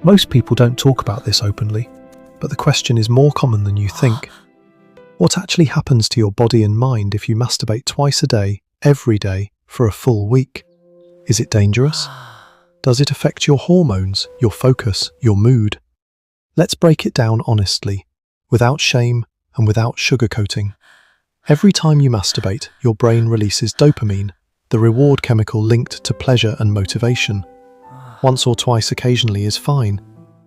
Most people don't talk about this openly, but the question is more common than you think. What actually happens to your body and mind if you masturbate twice a day, every day, for a full week? Is it dangerous? Does it affect your hormones, your focus, your mood? Let's break it down honestly, without shame and without sugarcoating. Every time you masturbate, your brain releases dopamine, the reward chemical linked to pleasure and motivation. Once or twice occasionally is fine,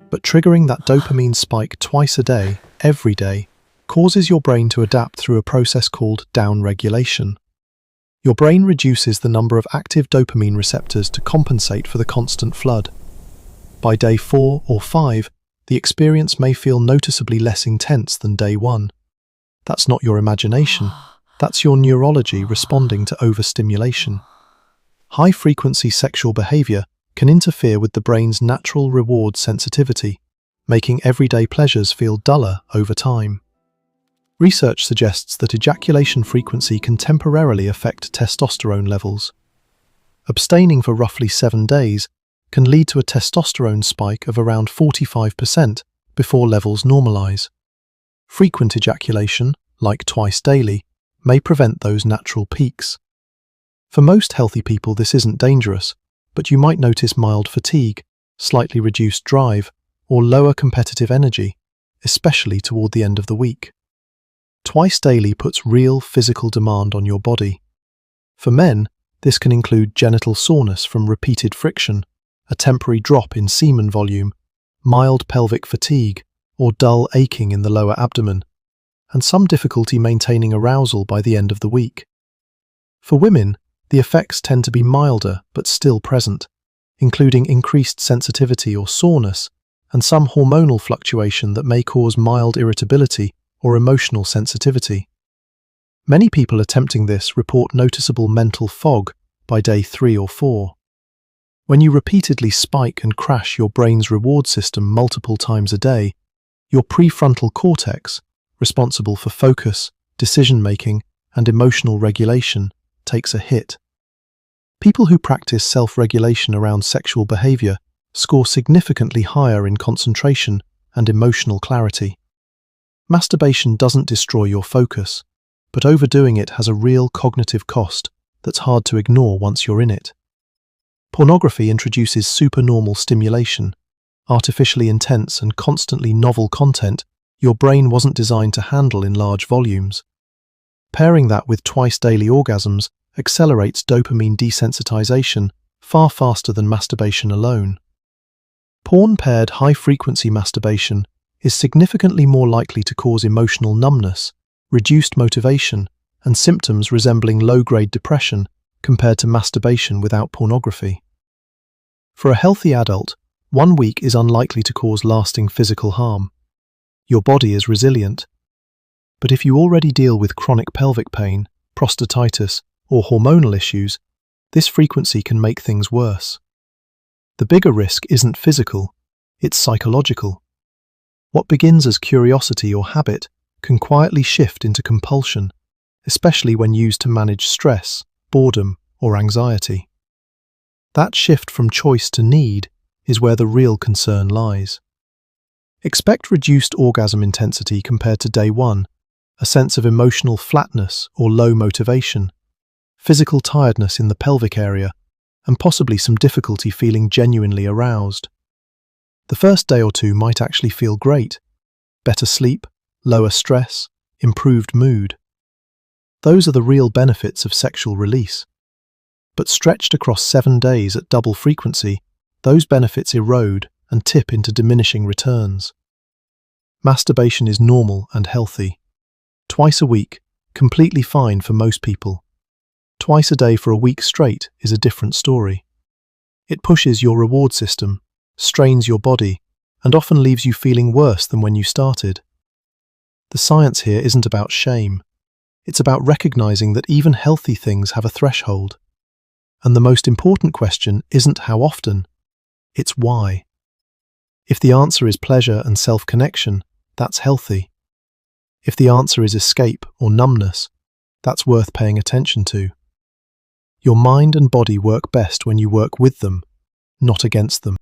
but triggering that dopamine spike twice a day, every day, causes your brain to adapt through a process called downregulation. Your brain reduces the number of active dopamine receptors to compensate for the constant flood. By day 4 or 5, the experience may feel noticeably less intense than day 1. That's not your imagination, that's your neurology responding to overstimulation. High-frequency sexual behavior can interfere with the brain's natural reward sensitivity, making everyday pleasures feel duller over time. Research suggests that ejaculation frequency can temporarily affect testosterone levels. Abstaining for roughly 7 days can lead to a testosterone spike of around 45% before levels normalize. Frequent ejaculation, like twice daily, may prevent those natural peaks. For most healthy people, this isn't dangerous, but you might notice mild fatigue, slightly reduced drive, or lower competitive energy, especially toward the end of the week. Twice daily puts real physical demand on your body. For men, this can include genital soreness from repeated friction, a temporary drop in semen volume, mild pelvic fatigue, or dull aching in the lower abdomen, and some difficulty maintaining arousal by the end of the week. For women, the effects tend to be milder but still present, including increased sensitivity or soreness, and some hormonal fluctuation that may cause mild irritability or emotional sensitivity. Many people attempting this report noticeable mental fog by day 3 or 4. When you repeatedly spike and crash your brain's reward system multiple times a day, your prefrontal cortex, responsible for focus, decision-making, and emotional regulation, takes a hit. People who practice self-regulation around sexual behavior score significantly higher in concentration and emotional clarity. Masturbation doesn't destroy your focus, but overdoing it has a real cognitive cost that's hard to ignore once you're in it. Pornography introduces supernormal stimulation, artificially intense and constantly novel content your brain wasn't designed to handle in large volumes. Pairing that with twice-daily orgasms accelerates dopamine desensitization far faster than masturbation alone. Porn-paired high-frequency masturbation is significantly more likely to cause emotional numbness, reduced motivation, and symptoms resembling low-grade depression compared to masturbation without pornography. For a healthy adult, 1 week is unlikely to cause lasting physical harm. Your body is resilient. But if you already deal with chronic pelvic pain, prostatitis, or hormonal issues, this frequency can make things worse. The bigger risk isn't physical, it's psychological. What begins as curiosity or habit can quietly shift into compulsion, especially when used to manage stress, boredom, or anxiety. That shift from choice to need is where the real concern lies. Expect reduced orgasm intensity compared to day 1, a sense of emotional flatness or low motivation, physical tiredness in the pelvic area, and possibly some difficulty feeling genuinely aroused. The first day or 2 might actually feel great. Better sleep, lower stress, improved mood. Those are the real benefits of sexual release. But stretched across 7 days at double frequency, those benefits erode and tip into diminishing returns. Masturbation is normal and healthy. Twice a week, completely fine for most people. Twice a day for a week straight is a different story. It pushes your reward system, strains your body, and often leaves you feeling worse than when you started. The science here isn't about shame. It's about recognizing that even healthy things have a threshold. And the most important question isn't how often, it's why. If the answer is pleasure and self-connection, that's healthy. If the answer is escape or numbness, that's worth paying attention to. Your mind and body work best when you work with them, not against them.